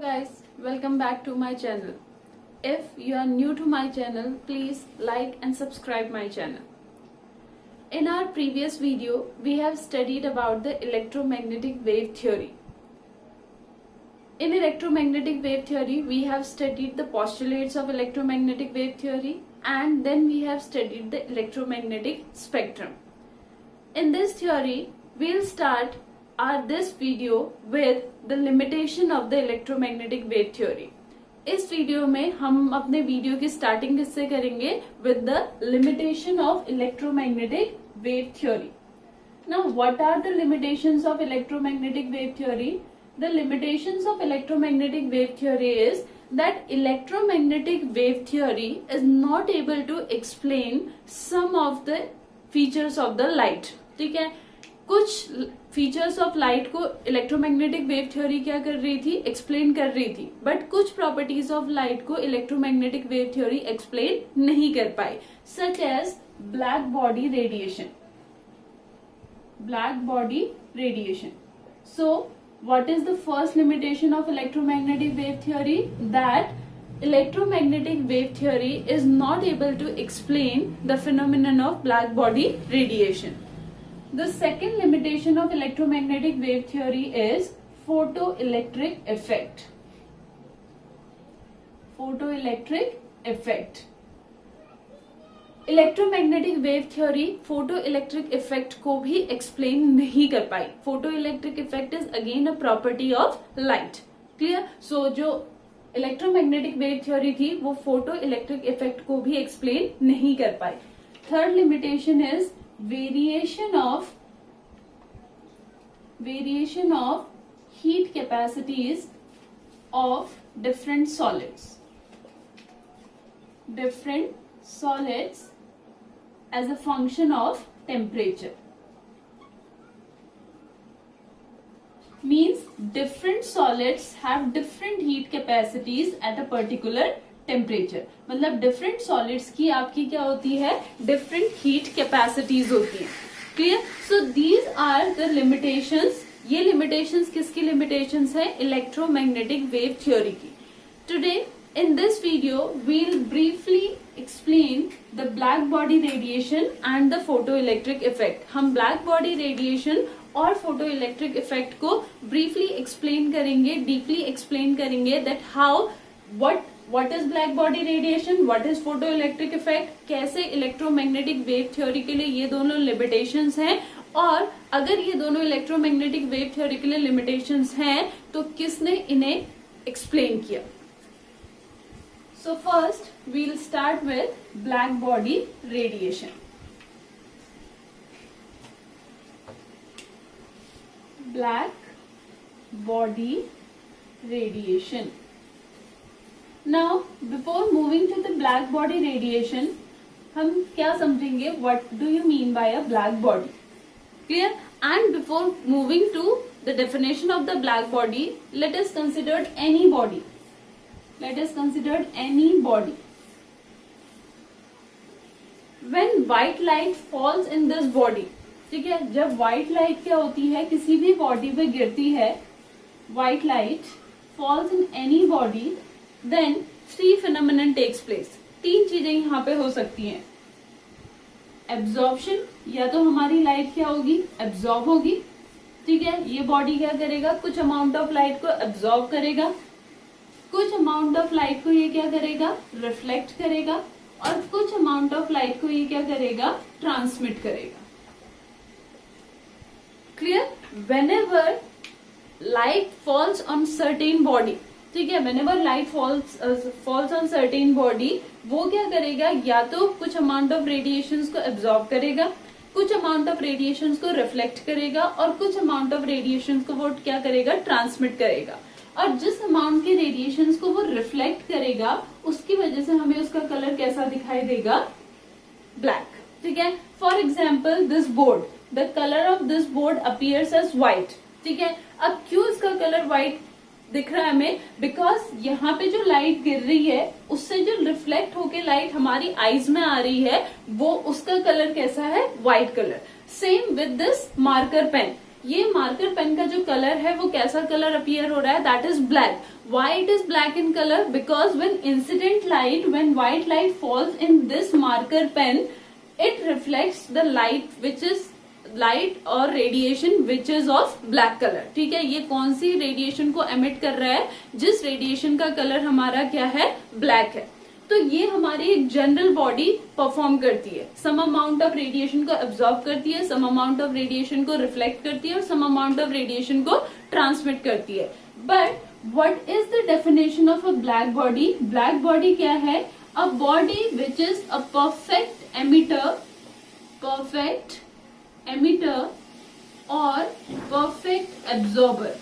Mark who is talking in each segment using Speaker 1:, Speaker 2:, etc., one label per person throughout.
Speaker 1: Guys, welcome back to my channel. If you are new to my channel, please like and subscribe my channel. In our previous video, we have studied about the electromagnetic wave theory. In electromagnetic wave theory, we have studied the postulates of electromagnetic wave theory and then we have studied the electromagnetic spectrum. In this theory, we'll start this video with the limitation of the electromagnetic wave theory. इस video में हम अपने video की starting किससे करेंगे? With the limitation of electromagnetic wave theory. Now, what are the limitations of electromagnetic wave theory? The limitations of electromagnetic wave theory is that electromagnetic wave theory is not able to explain some of the features of the light. ठीक है, कुछ features of light को electromagnetic wave theory क्या कर रही थी? Explain कर रही थी, बट कुछ प्रॉपर्टीज ऑफ लाइट को इलेक्ट्रोमैग्नेटिक वेव थ्योरी एक्सप्लेन नहीं कर पाई, such as black body radiation. Black body radiation. So what is the first limitation of electromagnetic wave theory? That electromagnetic wave theory is not able to explain the phenomenon of black body radiation. The second limitation of electromagnetic wave theory is photoelectric effect. Photoelectric effect. Electromagnetic wave theory photoelectric effect को भी explain नहीं कर पाई. Photoelectric effect is again a property of light. Clear? So जो electromagnetic wave theory थी वो photo electric effect को भी explain नहीं कर पाई. Third limitation is variation of heat capacities of different solids as a function of temperature. Means different solids have different heat capacities at a particular temperature. मतलब different solids की आपकी क्या होती है? Different heat capacities होती है. Clear? So these are the limitations. ये limitations किसकी limitations है? Electromagnetic wave theory की. Today in this video we'll briefly explain the black body radiation and the photoelectric effect. हम black body radiation और photo electric effect को briefly explain करेंगे, deeply explain करेंगे that how what is black body radiation, what is photo electric effect, कैसे electromagnetic wave theory के लिए ये दोनों लिमिटेशंस हैं और अगर ये दोनों इलेक्ट्रोमैग्नेटिक वेव थ्योरी के लिए लिमिटेशंस हैं तो किसने इन्हें एक्सप्लेन किया. So first we will start with black body radiation. Black body radiation. Now, before moving to the black body radiation, हम क्या समझेंगे? What do you mean by a black body? Clear? And before moving to the definition of the black body, let us consider any body. Let us consider any body. When white light falls in this body, ठीक है, जब white light क्या होती है किसी भी body पे गिरती है, white light falls in any body, then three phenomenon takes place. तीन चीजें यहाँ पे हो सकती हैं. एब्जॉर्प्शन, या तो हमारी लाइट क्या होगी? एब्जॉर्ब होगी. ठीक है, ये बॉडी क्या करेगा? कुछ अमाउंट ऑफ लाइट को एब्जॉर्ब करेगा, कुछ अमाउंट ऑफ लाइट को ये क्या करेगा? रिफ्लेक्ट करेगा और कुछ अमाउंट ऑफ लाइट को ये क्या करेगा? ट्रांसमिट करेगा. Clear? Whenever light falls on certain body, ठीक है, whenever light falls on certain body, वो क्या करेगा? या तो कुछ amount of radiations को absorb करेगा, कुछ amount of radiations को reflect करेगा और कुछ amount of radiations को वो क्या करेगा? transmit करेगा. और जिस amount के radiations को वो reflect करेगा उसकी वजह से हमें उसका कलर कैसा दिखाई देगा? black. ठीक है, for example this board, the colour of this board appears as white. ठीक है, अब क्यों इसका कलर व्हाइट दिख रहा है हमें? बिकॉज यहाँ पे जो लाइट गिर रही है उससे जो रिफ्लेक्ट होके लाइट हमारी आईज में आ रही है वो उसका कलर कैसा है? White colour. Same with this marker pen. ये मार्कर पेन का जो कलर है वो कैसा कलर अपीयर हो रहा है, that is black. Why it is black in color? Because when incident light, when white light falls in this marker pen, it reflects the light which is light or radiation which is of black color. ठीक है, ये कौन सी radiation को emit कर रहा है, जिस radiation का कलर हमारा क्या है, ब्लैक है. तो ये हमारी एक जनरल बॉडी परफॉर्म करती है, सम अमाउंट ऑफ रेडिएशन को एब्जॉर्ब करती है, सम अमाउंट ऑफ रेडिएशन को रिफ्लेक्ट करती है और सम अमाउंट ऑफ रेडिएशन को ट्रांसमिट करती है. But what is the definition of a black body? Black body क्या है? A body which is a perfect emitter or perfect absorber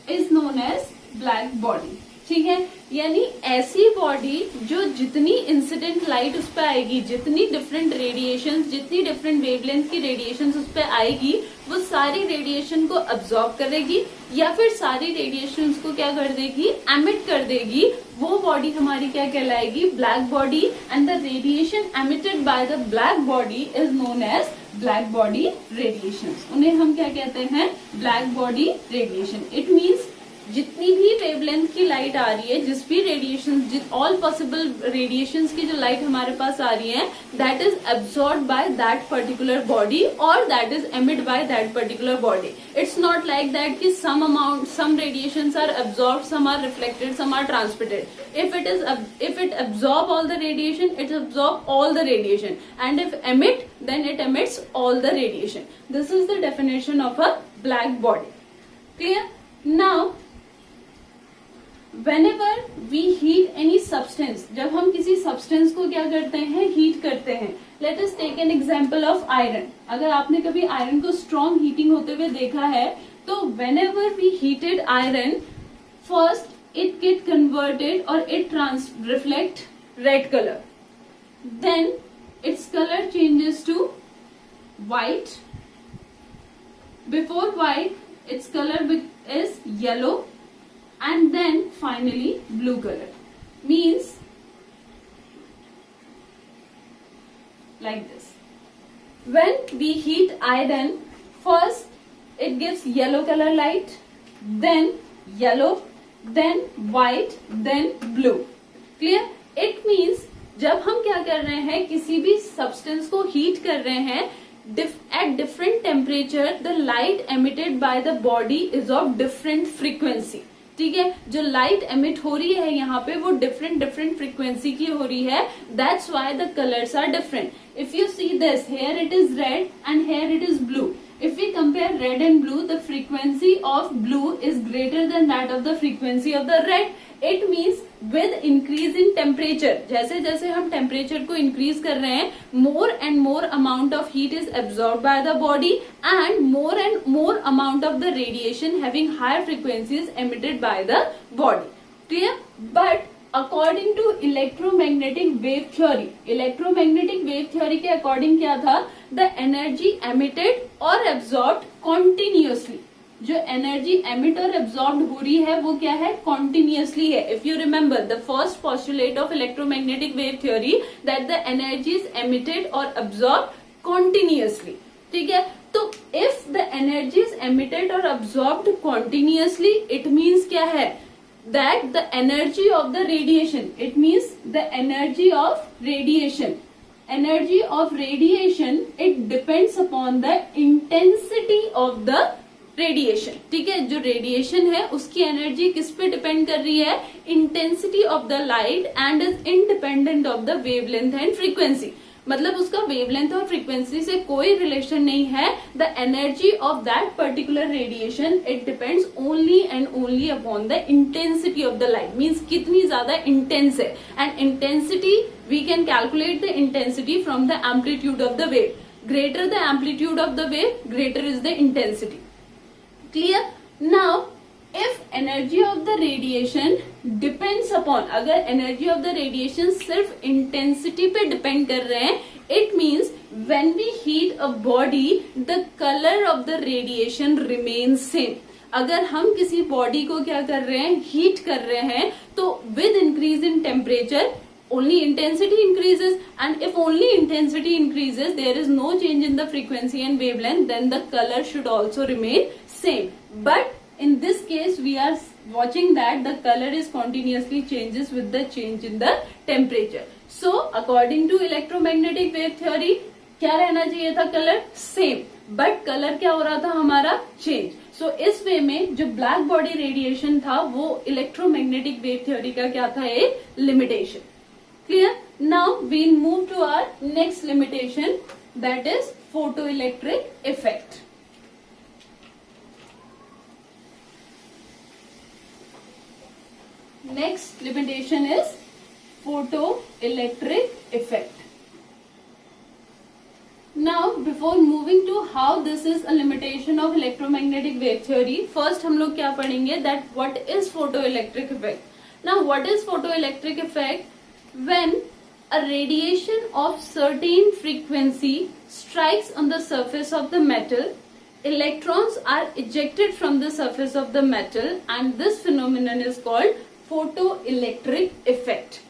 Speaker 1: is known as black body. ठीक है, यानी ऐसी body जो जितनी इंसिडेंट लाइट उस पर आएगी, जितनी डिफरेंट रेडिएशंस, जितनी डिफरेंट वेवलेंथ की रेडिएशंस उस पर आएगी, वो सारी रेडिएशन को अब्सॉर्ब करेगी या फिर सारी रेडिएशंस को क्या कर देगी, एमिट कर देगी. वो बॉडी हमारी क्या कहलाएगी, black body. And the radiation emitted by the black body is known as black body radiation. उन्हें हम क्या कहते हैं, black body radiation. It means जितनी भी वेवलेंथ की लाइट आ रही है, जिस भी रेडिएशन, ऑल पॉसिबल रेडिएशंस की जो लाइट हमारे पास आ रही है, that is absorb by that particular body और that is emit by that particular body. It's not like that कि some radiations are absorbed, some are reflected, some are transmitted. If it absorb all the radiation, it absorb all the radiation, and if emit, then it emits all the radiation. This is the definition of a black body. Clear? Now whenever we heat any substance, जब हम किसी substance को क्या करते हैं, heat करते हैं. Let us take an example of iron. अगर आपने कभी आयरन को strong heating होते हुए देखा है, तो whenever we heated iron, first it get converted or it reflect red color. Then its color changes to white. Before white, its color is yellow. And then finally blue color. Means like this. When we heat iron, first it gives yellow color light, then yellow, then white, then blue. Clear? It means जब हम क्या कर रहे हैं, किसी भी substance को heat कर रहे हैं, at different temperature the light emitted by the body is of different frequency. ठीक है, जो लाइट एमिट हो रही है यहाँ पे वो डिफरेंट फ्रीक्वेंसी की हो रही है. That's why the colours are different. If you see this, here it is red and here it is blue. If we compare red and blue, the frequency of blue is greater than that of the frequency of the red. It means with increase in temperature, जैसे जैसे हम temperature को increase कर रहे हैं, more and more amount of heat is absorbed by the body and more amount of the radiation having higher frequencies emitted by the body. Clear? But according to electromagnetic wave theory के according क्या था, the energy emitted or absorbed continuously. जो energy emit और absorb हो रही है वो क्या है, कॉन्टिन्यूअसली है. If you remember the first postulate of electromagnetic wave theory, that the energy is emitted or absorb continuously. ठीक है, तो if the energy is emitted और एब्जॉर्ब्ड कॉन्टिन्यूअसली, इट मीन्स क्या है, that the energy of the radiation, it means the energy of radiation, it depends upon the intensity of the radiation. ठीक है, जो radiation है उसकी एनर्जी किस पे डिपेंड कर रही है, intensity of the light, and is independent of the wavelength and frequency. मतलब उसका वेवलेंथ और फ्रीक्वेंसी से कोई रिलेशन नहीं है. The energy of that particular radiation, it depends only and only upon the intensity of the light. Means कितनी ज्यादा intense है. And intensity, we can calculate the intensity from the amplitude of the wave. Greater the amplitude of the wave, greater is the intensity. Clear? Now if energy of the radiation depends upon, अगर energy of the radiation सिर्फ intensity पे depend कर रहे हैं, it means when we heat a body, the color of the radiation remains same. अगर हम किसी body को क्या कर रहे हैं, हीट कर रहे हैं, तो with increase in temperature only intensity increases, and if only intensity increases, there is no change in the frequency and wavelength, then the color should also remain same. But in this case we are watching that the color is continuously changes with the change in the temperature. So according to electromagnetic wave theory क्या रहना चाहिए था? Colour same, but colour क्या हो रहा था हमारा? Change. सो इस वे में जो ब्लैक बॉडी रेडिएशन था वो इलेक्ट्रोमैग्नेटिक वेव थ्योरी का क्या था? एक limitation. Clear? Now we move to our next limitation, that is photo electric effect. Next limitation is photoelectric effect. Now before moving to how this is a limitation of electromagnetic wave theory, first हम लोग क्या पढ़ेंगे that what is photoelectric effect. Now what is photoelectric effect? When a radiation of certain frequency strikes on the surface of the metal, electrons are ejected from the surface of the metal and this phenomenon is called photoelectric effect.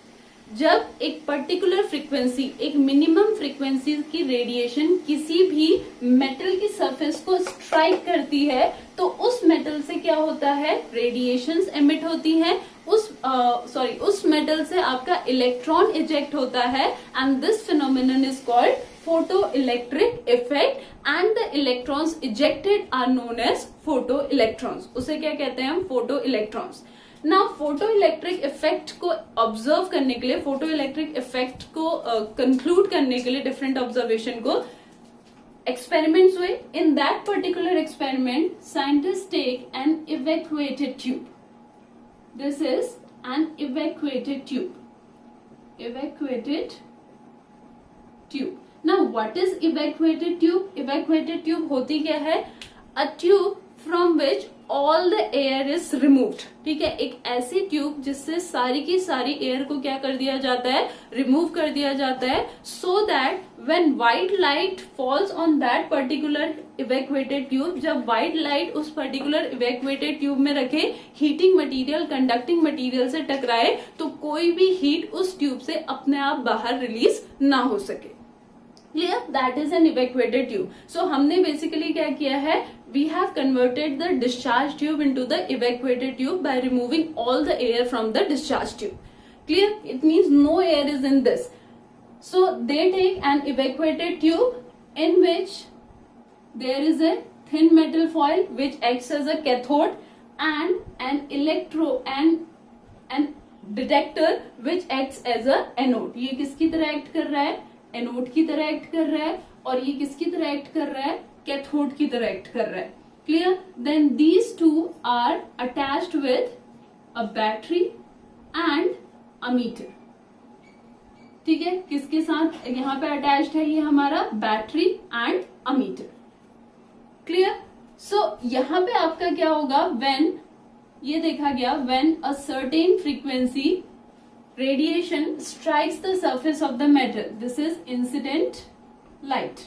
Speaker 1: जब एक particular frequency, एक minimum frequency की radiation किसी भी metal की surface को strike करती है तो उस मेटल से क्या होता है? रेडिएशंस एमिट होती हैं. उस मेटल से आपका इलेक्ट्रॉन इजेक्ट होता है and this phenomenon is called photoelectric effect and the electrons ejected are known as photoelectrons. उसे क्या कहते हैं हम? photoelectrons. ना फोटो इलेक्ट्रिक इफेक्ट को ऑब्जर्व करने के लिए, फोटो इलेक्ट्रिक इफेक्ट को कंक्लूड करने के लिए डिफरेंट ऑब्जर्वेशन को एक्सपेरिमेंट्स हुए. In that particular experiment scientist take an evacuated tube. This is an evacuated tube. Evacuated tube. Now what is evacuated tube? Evacuated tube होती क्या है? A tube from which all the air is removed. ठीक है, एक ऐसी tube जिससे सारी की सारी एयर को क्या कर दिया जाता है? रिमूव कर दिया जाता है, so that when white light falls on that particular evacuated tube, जब व्हाइट लाइट उस पर्टिकुलर इवैक्यूएटेड ट्यूब में रखे, हीटिंग मटेरियल कंडक्टिंग मटेरियल से टकराए तो कोई भी हीट उस ट्यूब से अपने आप बाहर रिलीज ना हो सके. Clear? That is an evacuated tube. So हमने basically क्या किया है? We have converted the discharge tube into the evacuated tube by removing all the air from the discharge tube. Clear? It means no air is in this. So they take an evacuated tube in which there is a thin metal foil which acts as a cathode and an detector which acts as a anode. ये किसकी तरह act कर रहा है? Anode की तरह act कर रहा है. और ये किसकी तरह एक्ट कर रहा है? कैथोड की तरह एक्ट कर रहा है. Clear? Then these two are attached with a battery and a meter. ठीक है, किसके साथ यहाँ पे अटैच्ड है? ये हमारा battery and a meter. Clear? So यहाँ पे आपका क्या होगा? व्हेन ये देखा गया, when a certain frequency radiation strikes the surface of the metal, this is incident light.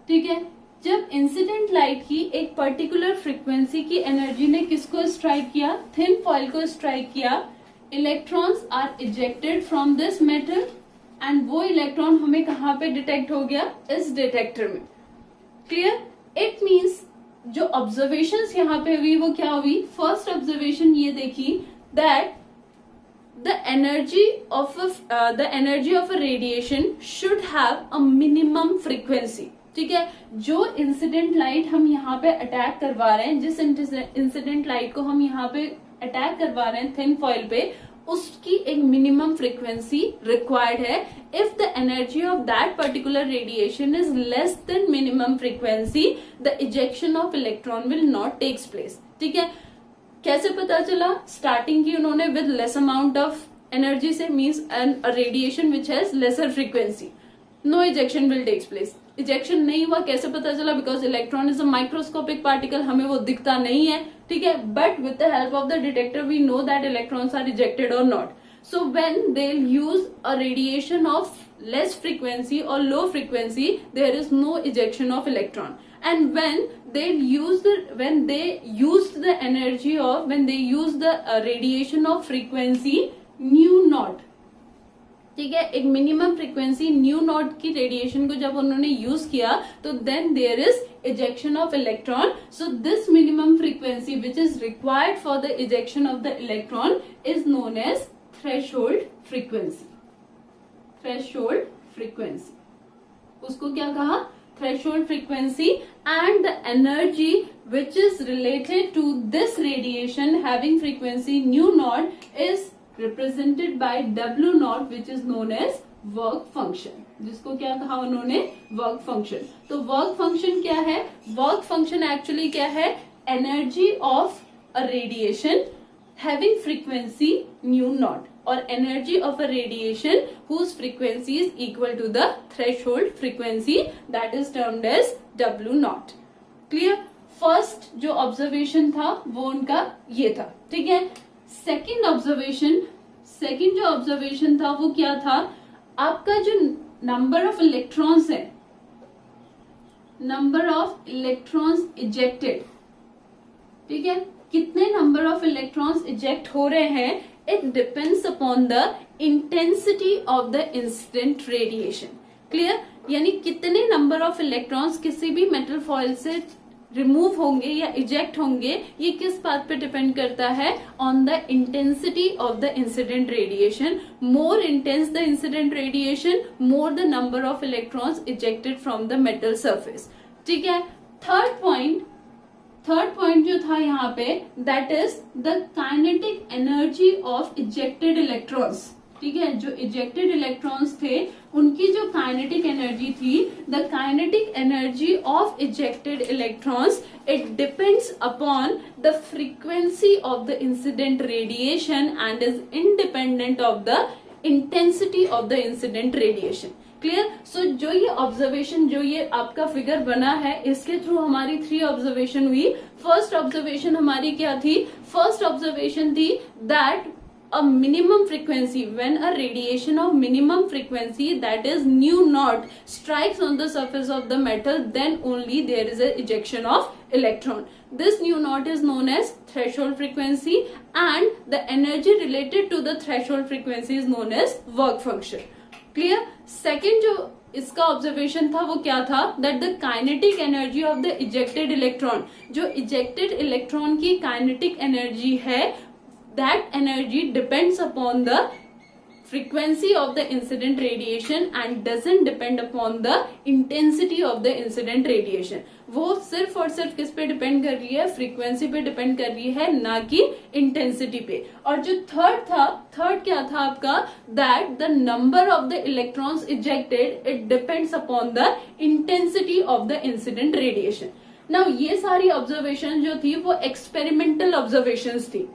Speaker 1: ठीक है, जब इंसिडेंट लाइट की एक पर्टिकुलर फ्रीक्वेंसी की एनर्जी ने किसको स्ट्राइक किया? थिन फॉइल को स्ट्राइक किया. Electrons are ejected from this metal and वो इलेक्ट्रॉन हमें कहाँ पे डिटेक्ट हो गया? इस डिटेक्टर में. क्लियर? इट मीन्स जो ऑब्जर्वेशंस यहाँ पे हुई वो क्या हुई? फर्स्ट ऑब्जर्वेशन ये देखी that the energy of a radiation should have a minimum frequency. ठीक है, जो इंसिडेंट लाइट हम यहाँ पे अटैक करवा रहे हैं, जिस इंसिडेंट लाइट को हम यहाँ पे अटैक करवा रहे हैं थिन फॉइल पे, उसकी एक मिनिमम फ्रीक्वेंसी रिक्वायर्ड है. If the energy of that particular radiation is less than minimum frequency, the ejection of electron will not takes place. ठीक है, कैसे पता चला? स्टार्टिंग की उन्होंने with less amount of energy से, means an radiation which has lesser frequency, no ejection will takes place. Ejection नहीं हुआ, कैसे पता चला? Because electron is a microscopic particle, हमें वो दिखता नहीं है. ठीक है, but with the help of the detector we know that electrons are ejected or not. So when they'll use a radiation of less frequency or low frequency, there is no ejection of electron. And when they use the radiation of frequency nu naught, ठीक है, एक minimum frequency nu naught की radiation को जब उन्होंने use किया तो then there is ejection of electron. So this minimum frequency which is required for the ejection of the electron is known as threshold frequency. Threshold frequency. उसको क्या कहा? Threshold frequency. And the energy which is related to this radiation having frequency nu naught is represented by W naught which is known as work function, जिसको क्या कहा उन्होंने? Work function. तो work function क्या है? वर्क फंक्शन एक्चुअली क्या है? Energy of a radiation having frequency nu naught और energy of a radiation whose frequency is equal to the threshold frequency that is termed as W naught. Clear? First जो observation था वो उनका ये था. ठीक है. सेकेंड जो ऑब्जर्वेशन था वो क्या था? आपका जो नंबर ऑफ इलेक्ट्रॉन्स है, नंबर ऑफ इलेक्ट्रॉन्स इजेक्टेड, ठीक है, कितने नंबर ऑफ इलेक्ट्रॉन्स इजेक्ट हो रहे हैं, it depends upon the intensity of the incident radiation. Clear? यानी कितने नंबर ऑफ इलेक्ट्रॉन्स किसी भी मेटल फॉइल से रिमूव होंगे या इजेक्ट होंगे, ये किस बात पे डिपेंड करता है? On the intensity of the incident radiation. More intense the incident radiation, more the number of electrons ejected from the metal surface. ठीक है. थर्ड पॉइंट जो था यहाँ पे, that is the kinetic energy of ejected electrons. ठीक है. जो ejected electrons थे उनकी जो काइनेटिक एनर्जी थी, the kinetic energy of ejected electrons, it depends upon the frequency of the incident radiation and is independent of the intensity of the incident radiation. Clear? So जो ये observation, जो ये आपका figure बना है, इसके through हमारी 3 ऑब्जर्वेशन हुई. फर्स्ट ऑब्जर्वेशन हमारी क्या थी? फर्स्ट ऑब्जर्वेशन थी that a minimum frequency, when a radiation of minimum frequency that is nu naught strikes on the surface of the metal, then only there is a ejection of electron. This nu naught is known as threshold frequency and the energy related to the threshold frequency is known as work function. Clear? Second जो इसका observation था वो क्या था? That the kinetic energy of the ejected electron, जो ejected electron की kinetic energy है, that energy depends upon the frequency of the incident radiation and doesn't depend upon the intensity of the incident radiation. वो सिर्फ और सिर्फ किस पे depend कर रही है? फ्रीक्वेंसी पे डिपेंड कर रही है, ना कि इंटेंसिटी पे. और जो थर्ड क्या था आपका? That the number of the electrons ejected, it depends upon the intensity of the incident radiation. Now ये सारी ऑब्जर्वेशन जो थी वो एक्सपेरिमेंटल ऑब्जर्वेशन थी.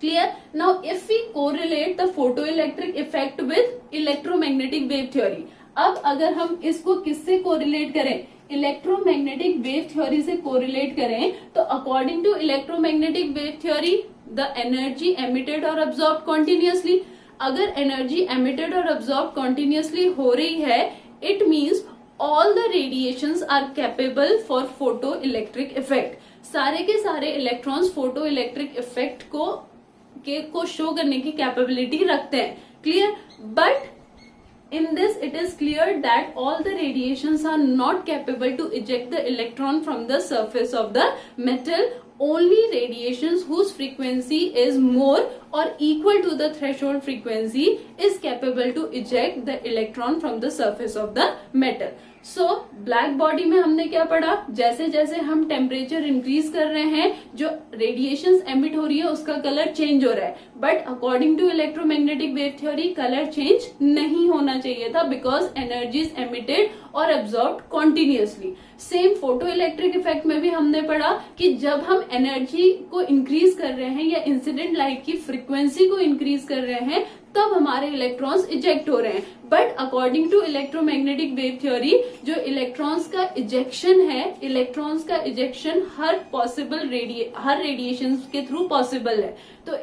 Speaker 1: Clear? Now if we correlate the photoelectric effect with electromagnetic wave theory, अब अगर हम इसको किससे कोरिलेट करें? इलेक्ट्रोमैग्नेटिक वेव थ्योरी से कोरिलेट करें, तो according to electromagnetic wave theory the energy emitted or absorb continuously. अगर energy emitted or absorb continuously हो रही है, it means all the radiations are capable for photo electric effect. सारे के सारे इलेक्ट्रॉन्स फोटो इलेक्ट्रिक इफेक्ट को show करने की कैपेबिलिटी रखते हैं. Clear? But in this it is clear that all the radiations are not capable to eject the electron from the surface of the metal. Only radiations whose frequency is more or equal to the threshold frequency is capable to eject the electron from the surface of the metal. So black body में हमने क्या पढ़ा? जैसे जैसे हम temperature increase कर रहे हैं, जो रेडिएशंस एमिट हो रही है उसका कलर चेंज हो रहा है. But according to electromagnetic wave theory colour change नहीं होना चाहिए था, because energy is emitted or absorb continuously. Same photo electric effect में भी हमने पढ़ा कि जब हम एनर्जी को इंक्रीज कर रहे हैं या इंसिडेंट लाइट की फ्रीक्वेंसी को इंक्रीज कर रहे हैं, तब हमारे इलेक्ट्रॉन्स इजेक्ट हो रहे हैं. But according to electromagnetic wave theory, जो इलेक्ट्रॉन्स का इजेक्शन है, इलेक्ट्रॉन्स का इजेक्शन हर रेडिएशन के थ्रू पॉसिबल है. तो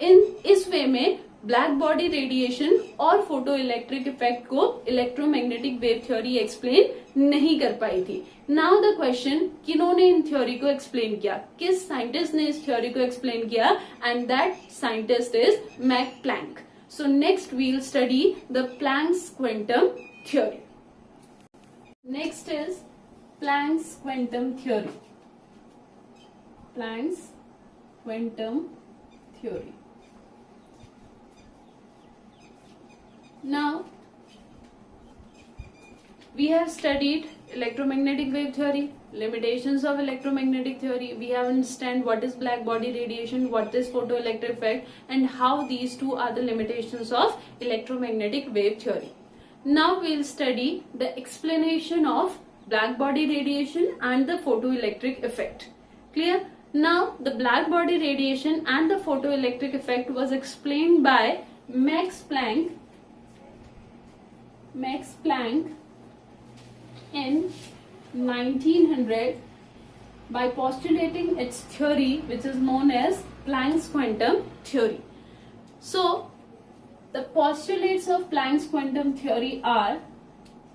Speaker 1: इस वे में ब्लैक बॉडी रेडिएशन और फोटो इलेक्ट्रिक इफेक्ट को इलेक्ट्रोमैग्नेटिक वेव थ्योरी एक्सप्लेन नहीं कर पाई थी. नाउ द क्वेश्चन, किन्होंने इन थ्योरी को एक्सप्लेन किया? किस साइंटिस्ट ने इस थ्योरी को एक्सप्लेन किया? And that scientist is Max Planck. So next we'll study the Planck's quantum theory. Next is Planck's quantum theory. Planck's quantum theory. Now we have studied electromagnetic wave theory, limitations of electromagnetic theory. We have understand what is black body radiation, what is photoelectric effect, and how these two are the limitations of electromagnetic wave theory. Now we'll study the explanation of black body radiation and the photoelectric effect. Clear? Now the black body radiation and the photoelectric effect was explained by Max Planck in 1900 by postulating its theory, which is known as Planck's quantum theory. So the postulates of Planck's quantum theory are,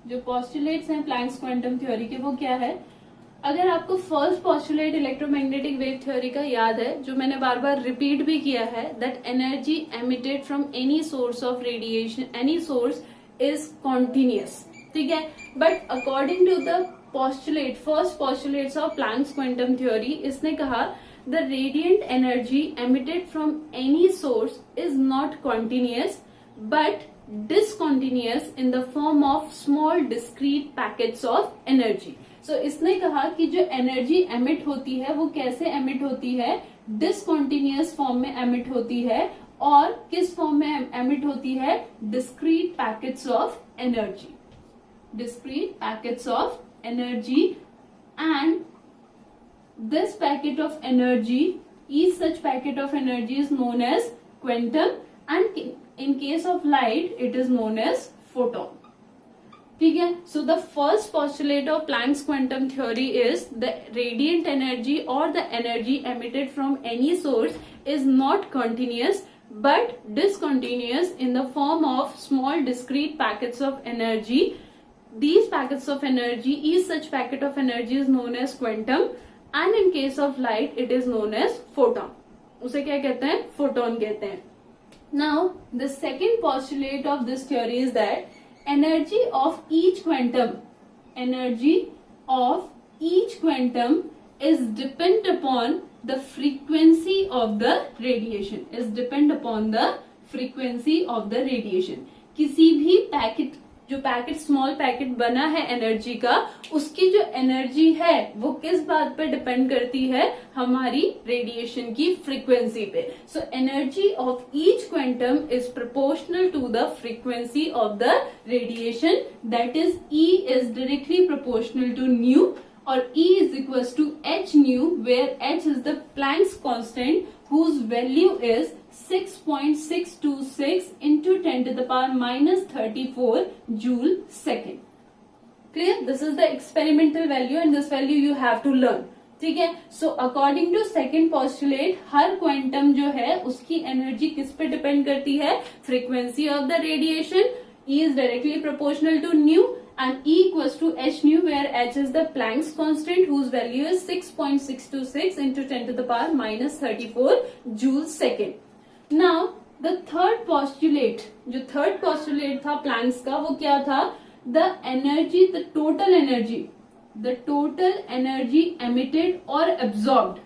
Speaker 1: जो postulates हैं Planck's quantum theory के, वो क्या है? अगर आपको first postulate electromagnetic wave theory का याद है, जो मैंने बार बार रिपीट भी किया है, that energy emitted from any source of radiation, any source is continuous. ठीक है, but according to the postulate, first postulates of Planck's quantum theory, इसने कहा the radiant energy emitted from any source is not continuous but discontinuous in the form of small discrete packets of energy. So इसने कहा कि जो energy emit होती है वो कैसे एमिट होती है? डिसकॉन्टिन्यूअस फॉर्म में एमिट होती है. और किस फॉर्म में एमिट होती है? Discrete packets of energy. Discrete packets of energy, and this packet of energy, each such packet of energy is known as quantum, and in case of light it is known as photon. ठीक है, so the first postulate of Planck's quantum theory is the radiant energy or the energy emitted from any source is not continuous but discontinuous in the form of small discrete packets of energy. These packets of energy, each such packet of energy is known as quantum, and in case of light it is known as photon. उसे क्या कहते हैं? Photon कहते हैं. Now the second postulate of this theory is that energy of each quantum is depend upon the frequency of the radiation. Is depend upon the frequency of the radiation. किसी भी packet, जो packet small packet बना है energy का, उसकी जो energy है वो किस बात पे डिपेंड करती है? हमारी रेडिएशन की फ्रीक्वेंसी पे. So energy of each quantum is proportional to the frequency of the radiation. That is E is directly proportional to nu, और E is equals to h nu, where h is the Planck's constant whose value is 6.626 into 10 to the power minus 34 joule second. Clear? This is the experimental value and this value you have to learn. ठीक है, so according to second postulate, हर quantum जो है उसकी energy किस पे depend करती है? Frequency of the radiation. E is directly proportional to nu, and E equals to h nu, where h is the Planck's constant whose value is 6.626 into 10 to the power minus 34 joule second. Now the third postulate, जो third postulate था Planck's का, वो क्या था? The energy, the total energy emitted or absorbed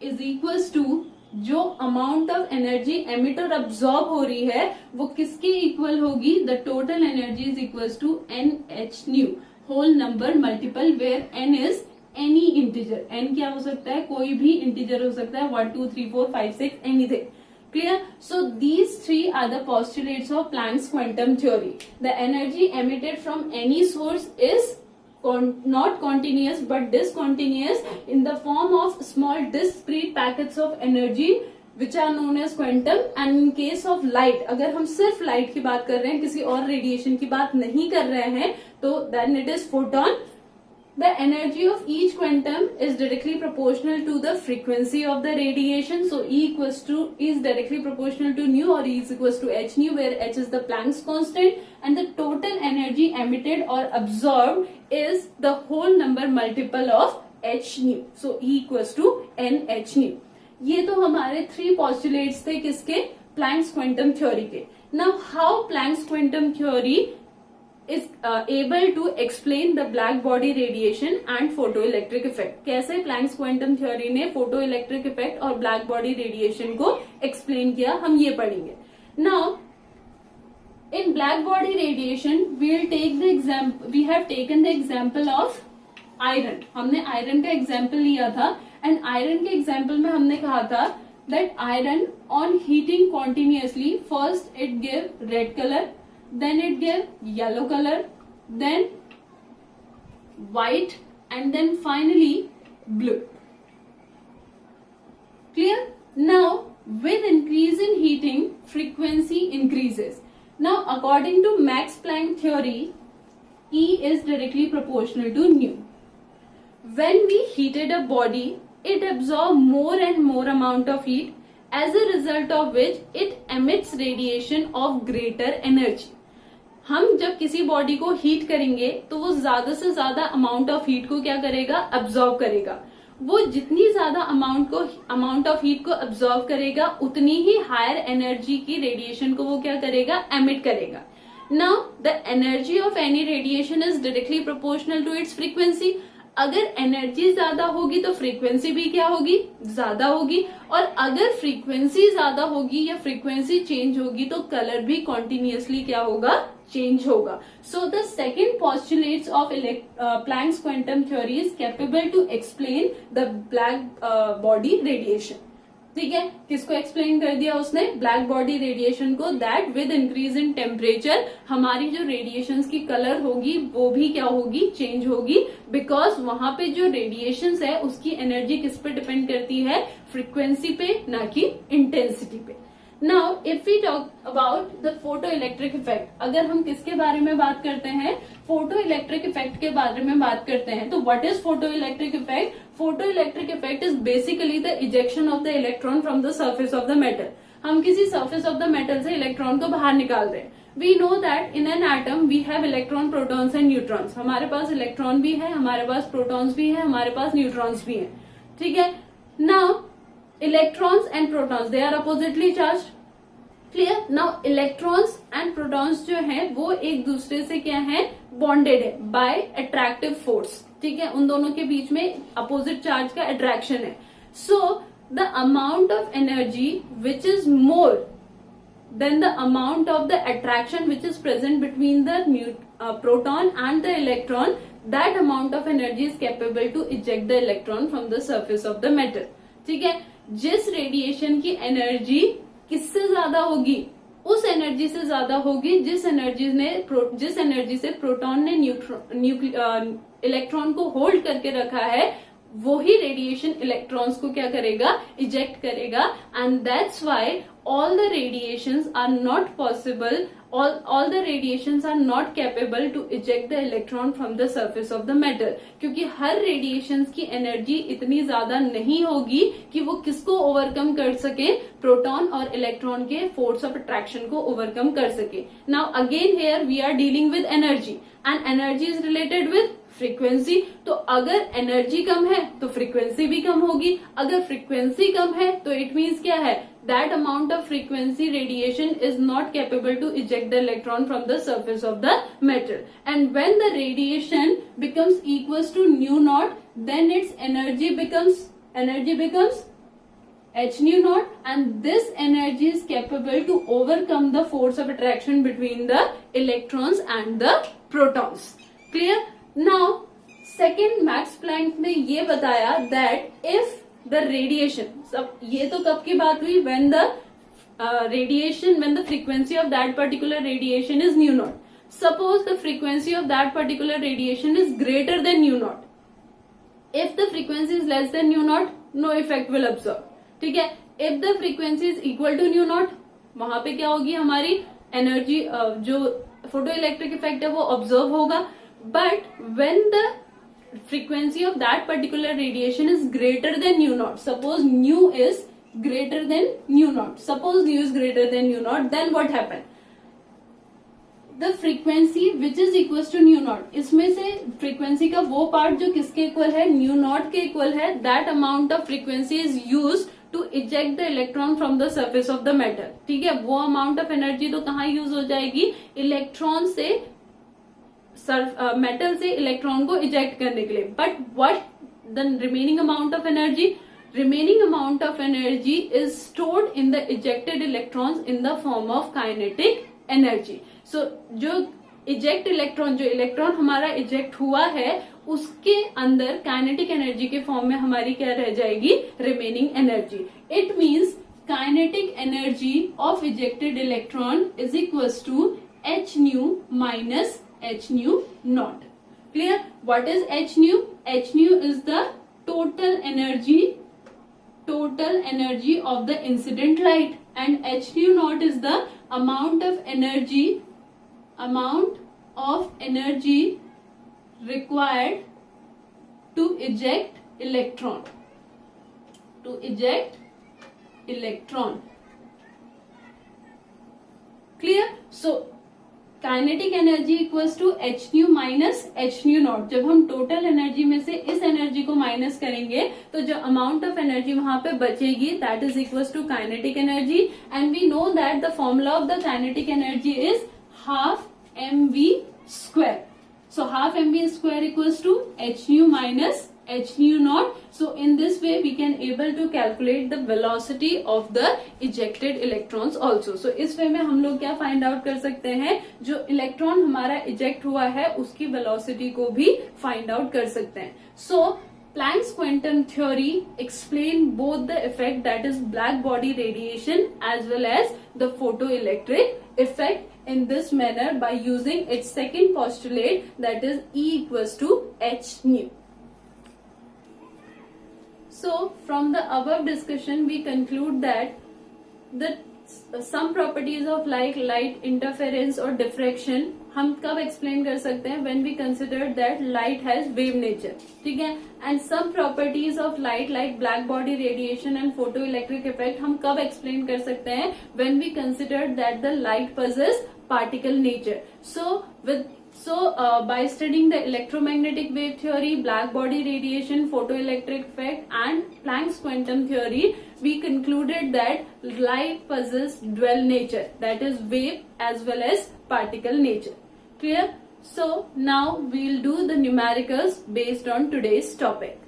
Speaker 1: is equals to, जो amount of energy emit or absorb हो रही है वो किसके इक्वल होगी? The total energy is equals to NH nu whole number multiple, where n is any integer. n क्या हो सकता है? कोई भी इंटीजर हो सकता है. 1 2 3 4 5 6 anything. Clear? So these three are the postulates of Planck's quantum theory. The energy emitted from any source is not continuous but discontinuous in the form of small discrete packets of energy which are known as quantum. And in case of light, अगर हम सिर्फ light की बात कर रहे हैं, किसी और रेडिएशन की बात नहीं कर रहे हैं, तो then it is photon. The energy of each quantum is directly proportional to the frequency of the radiation. So E is directly proportional to nu, or E is equals to h nu, where h is the Planck's constant, and the total energy emitted or absorbed is the whole number multiple of H nu, so E equals to N H nu. ये तो हमारे 3 postulates थे किसके, Planck's quantum theory के। Now how Planck's quantum theory is able to explain the black body radiation and photoelectric effect। कैसे planks quantum theory ने photoelectric effect और black body radiation को एक्सप्लेन किया, हम ये पढ़ेंगे। Now in black body radiation we'll take the example, we have taken the example of iron. हमने iron का एग्जाम्पल लिया था एंड आयरन के एग्जाम्पल में हमने कहा था that iron on heating continuously first it give red color, then it give yellow color, then white, and then finally blue। Clear? Now with increase in heating frequency increases। Now according to Max Planck theory, E is directly proportional to nu। When we heated a body, it absorbs more and more amount of heat, as a result of which it emits radiation of greater energy। हम जब किसी body को heat करेंगे तो वो ज्यादा से ज्यादा अमाउंट ऑफ हीट को क्या करेगा, अब्सॉर्ब करेगा। वो जितनी ज्यादा अमाउंट ऑफ हीट को अब्सॉर्ब करेगा उतनी ही हायर एनर्जी की रेडिएशन को वो क्या करेगा, एमिट करेगा। Now the energy of any radiation is directly proportional to its frequency. अगर एनर्जी ज्यादा होगी तो फ्रीक्वेंसी भी क्या होगी, ज्यादा होगी, और अगर फ्रीक्वेंसी ज्यादा होगी या फ्रीक्वेंसी चेंज होगी तो कलर भी कॉन्टिन्यूअसली क्या होगा, चेंज होगा। So the second postulates of Planck's quantum theory is capable to explain the black body radiation. ठीक है, किसको एक्सप्लेन कर दिया उसने, ब्लैक बॉडी रेडिएशन को, that with increase in temperature हमारी जो रेडिएशंस की कलर होगी वो भी क्या होगी, चेंज होगी, बिकॉज वहां पे जो रेडिएशंस है उसकी एनर्जी किस पे डिपेंड करती है, फ्रीक्वेंसी पे, ना कि इंटेंसिटी पे। Now if we talk about the photo electric effect, अगर हम किसके बारे में बात करते हैं, फोटो इलेक्ट्रिक इफेक्ट के बारे में बात करते हैं, तो what is photo electric effect? Photo electric effect is basically the ejection of the electron from the surface of the metal. हम किसी सर्फेस ऑफ द मेटल से इलेक्ट्रॉन को बाहर निकाल रहे हैं। We know that in an atom we have electron, protons and neutrons. हमारे पास इलेक्ट्रॉन भी है, हमारे पास प्रोटॉन्स भी है, हमारे पास न्यूट्रॉन्स भी है। ठीक है, now electrons and protons they are oppositely charged. Clear? Now electrons and protons जो है वो एक दूसरे से क्या है, बॉन्डेड है बाय अट्रैक्टिव फोर्स। ठीक है, उन दोनों के बीच में अपोजिट चार्ज का अट्रैक्शन है। So the amount of energy which is more than the amount of the attraction which is present between the proton and the electron, that amount of energy is capable to eject the electron from the surface of the metal. ठीक है, जिस radiation की energy किससे ज्यादा होगी, उस energy से ज्यादा होगी जिस एनर्जी से प्रोटॉन ने इलेक्ट्रॉन को होल्ड करके रखा है, वो ही रेडिएशन इलेक्ट्रॉन्स को क्या करेगा, इजेक्ट करेगा। And that's why all the radiations are not possible, all the radiations are not capable to eject the electron from the surface of the metal, क्योंकि हर रेडिएशंस की एनर्जी इतनी ज्यादा नहीं होगी कि वो किसको ओवरकम कर सके, प्रोटॉन और इलेक्ट्रॉन के फोर्स ऑफ अट्रैक्शन को ओवरकम कर सके। Now again here we are dealing with energy and energy is related with frequency. तो अगर एनर्जी कम है तो फ्रीक्वेंसी भी कम होगी, अगर फ्रीक्वेंसी कम है तो इट मीन्स क्या है, that amount of frequency radiation is not capable to eject the electron from the surface of the metal. And when the radiation becomes equals to nu naught, then its energy becomes h nu naught, and this energy is capable to overcome the force of attraction between the electrons and the protons. Clear? Now second Max Planck ने ये बताया that if the radiation, सब ये तो कब की बात हुई, when the frequency of that particular radiation is nu naught. Suppose the frequency of that particular radiation is greater than nu naught. If the frequency is less than nu naught, no effect will observe. ठीक है, if the frequency is equal to nu naught, वहां पे क्या होगी, हमारी energy जो photo electric effect है वो ऑब्जर्व होगा। But when the frequency of that particular radiation is greater than nu naught, suppose nu is greater than nu naught, then what happen, the frequency which is equals to nu naught, इसमें से frequency का वो part जो किसके equal है, nu naught के equal है, that amount of frequency is use to eject the electron from the surface of the metal. ठीक है, वो अमाउंट ऑफ एनर्जी तो कहाँ यूज हो जाएगी, इलेक्ट्रॉन से मेटल से इलेक्ट्रॉन को इजेक्ट करने के लिए। But what the remaining amount of energy, remaining amount of energy is stored in the ejected electrons in the form of kinetic energy. So जो इजेक्ट इलेक्ट्रॉन, जो इलेक्ट्रॉन हमारा eject हुआ है उसके अंदर काइनेटिक एनर्जी के फॉर्म में हमारी क्या रह जाएगी, remaining energy. It means kinetic energy of ejected electron is equals to H nu minus H nu naught. Clear? What is H nu? H nu is the total energy of the incident light, and h nu naught is the amount of energy required to eject electron, clear? So kinetic energy equals to H nu minus H nu naught. जब हम total energy में से इस energy को minus करेंगे तो जो amount of energy वहां पे बचेगी that is equals to kinetic energy, and we know that the formula of the kinetic energy is half mv square. So half mv square equals to h nu minus h nu naught. So in this way we can able to calculate the velocity of the ejected electrons also. So इस way में हम लोग क्या find out कर सकते हैं, जो electron हमारा इजेक्ट हुआ है उसकी वेलोसिटी को भी फाइंड आउट कर सकते हैं। So Planck's quantum theory explain both the effect, that is black body radiation as well as the photoelectric effect in this manner by using its second postulate, that is E equals to h nu. So from the above discussion we conclude that some properties of light interference or diffraction हम कब explain कर सकते हैं, when we consider that light has wave nature, ठीक है, and some properties of light like black body radiation and photoelectric effect हम कब explain कर सकते हैं, when we consider that the light possess particle nature. So by studying the electromagnetic wave theory, black body radiation, photoelectric effect and Planck's quantum theory, we concluded that light possesses dual nature, that is wave as well as particle nature. Clear? So now we'll do the numericals based on today's topic.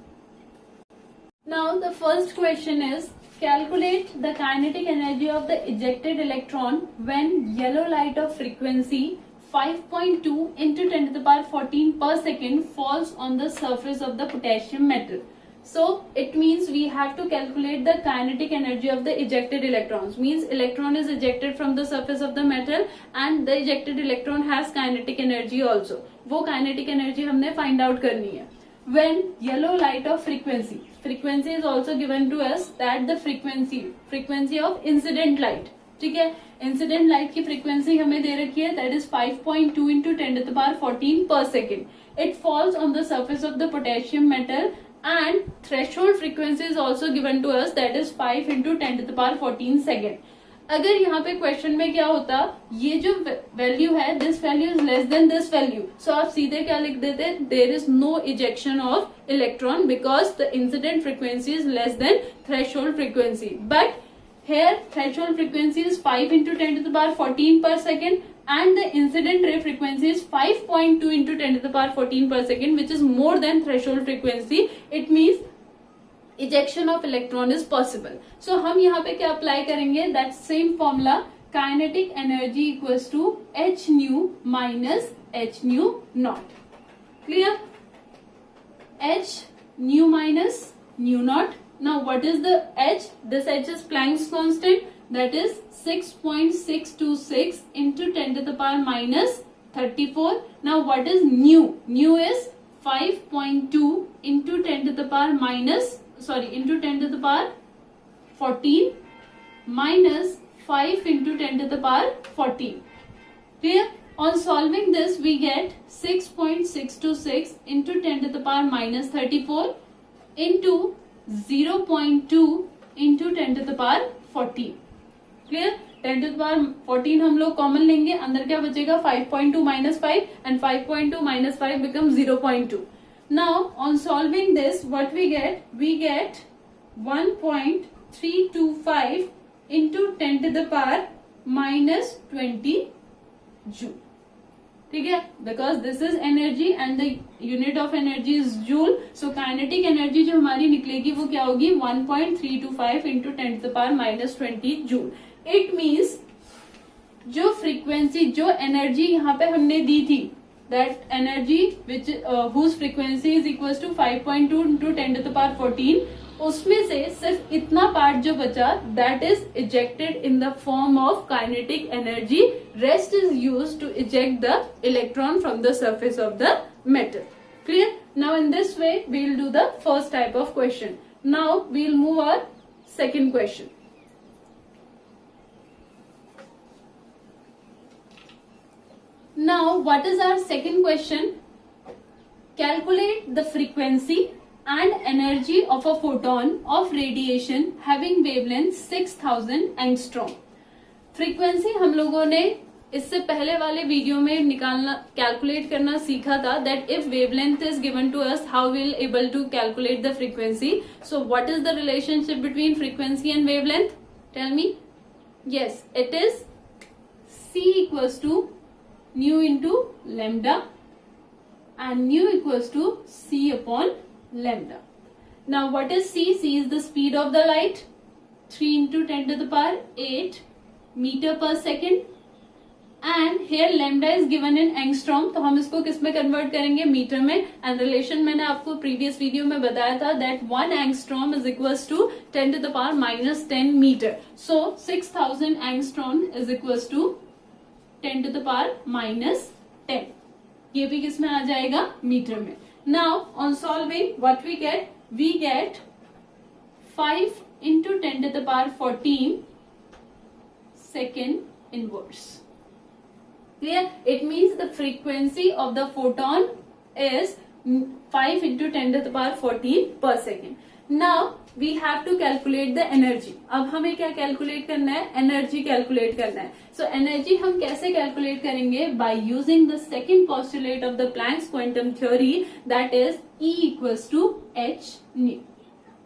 Speaker 1: Now the first question is, calculate the kinetic energy of the ejected electron when yellow light of frequency 5.2 into 10 to the power 14 per second falls on the surface of the potassium metal. So it means we have to calculate the kinetic energy of the ejected electrons. Means electron is ejected from the surface of the metal and the ejected electron has kinetic energy also. वो kinetic energy हमने find out करनी है. When yellow light of frequency is also given to us, that the frequency of incident light, ठीक है, incident light की frequency हमें दे रखी है, that is 5.2 into 10 to the power 14 per second. It falls on the surface of the potassium metal and threshold frequency is also given to us, that is 5 into 10 to the power 14 second. अगर यहाँ पे question में क्या होता, ये जो value है, this value is less than this value, so आप सीधे क्या लिख देते, there is no ejection of electron because the incident frequency is less than threshold frequency. But here threshold frequency is 5 into 10 to the power 14 per second and the incident ray frequency is 5.2 into 10 to the power 14 per second, which is more than threshold frequency. It means ejection of electron is possible. So हम यहाँ पे क्या apply करेंगे, that same formula, kinetic energy equals to h nu minus h nu naught. Clear? H nu minus nu naught. Now what is the h? This h is Planck's constant, that is 6.626 into 10 to the power minus 34. Now what is nu? Nu is 5.2 into 10 to the power into 10 to the power 14 minus 5 into 10 to the power 14. Clear? On solving this we get 6.626 into 10 to the power minus 34 into 0.2 into 10 to the power 14. Clear? 10 to the power 14 हम लोग common लेंगे, अंदर क्या बचेगा 5.2 minus 5 and 5.2 minus 5 becomes 0.2. Now on solving this what we get 1.325 into 10 to the power minus 20 joule. ठीक है, because this is energy and the unit of energy is joule, so kinetic energy जो हमारी निकलेगी वो क्या होगी 1.325 into 10 to the power minus 20 joule. It means जो frequency, जो एनर्जी यहाँ पे हमने दी थी, that energy which whose frequency is equal to 5.2 into 10 to the power 14, उसमें से सिर्फ इतना पार्ट जो बचा that is ejected in the form of kinetic energy, rest is used to eject the electron from the surface of the metal. Clear? Now in this way we will do the first type of question. Now we will move our second question. Now what is our second question? Calculate the frequency and energy of a photon of radiation having wavelength 6000 angstrom. Frequency हम लोगों ने इससे पहले वाले video में निकालना, calculate करना सीखा था, that if wavelength is given to us how will able to calculate the frequency. So what is the relationship between frequency and wavelength? Tell me. Yes, it is C equals to nu into lambda and nu equals to C upon lambda. Now what is C? C is the speed of the light, 3 into 10 to the power 8 meter per second, and here lambda is given in angstrom, तो हम इसको किस में convert करेंगे? Metre में. And relation मैंने आपको previous video में बताया था that 1 angstrom is equals to 10 to the power minus 10 meter. So 6000 angstrom is equals to 10 to the power minus 10. ये भी किस में आ जाएगा? मीटर में. Now on solving what we get 5 into 10 to the power 14 second inverse. Clear? It means the frequency of the photon is 5 into 10 to the power 14 per second. Now we have to calculate the energy. अब हमें क्या calculate करना है? Energy calculate करना है. So energy हम कैसे calculate करेंगे? By using the second postulate of the Planck's quantum theory, that is E equals to h nu.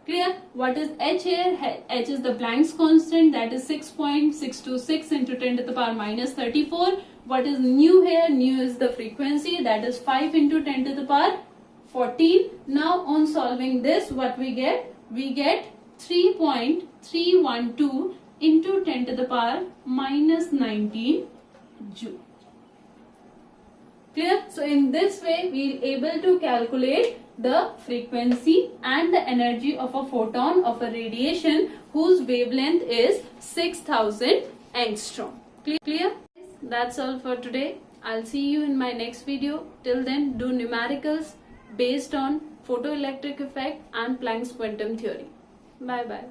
Speaker 1: Clear? What is h here? H is the Planck's constant, that is 6.626 into 10 to the power minus 34. What is nu here? Nu is the frequency, that is 5 into 10 to the power 14. Now on solving this, what we get? We get 3.312 into 10 to the power minus 19 joule. Clear? So in this way we are able to calculate the frequency and the energy of a photon of a radiation whose wavelength is 6000 angstrom. Clear? That's all for today. I'll see you in my next video. Till then, do numericals based on photoelectric effect and Planck's quantum theory. Bye bye.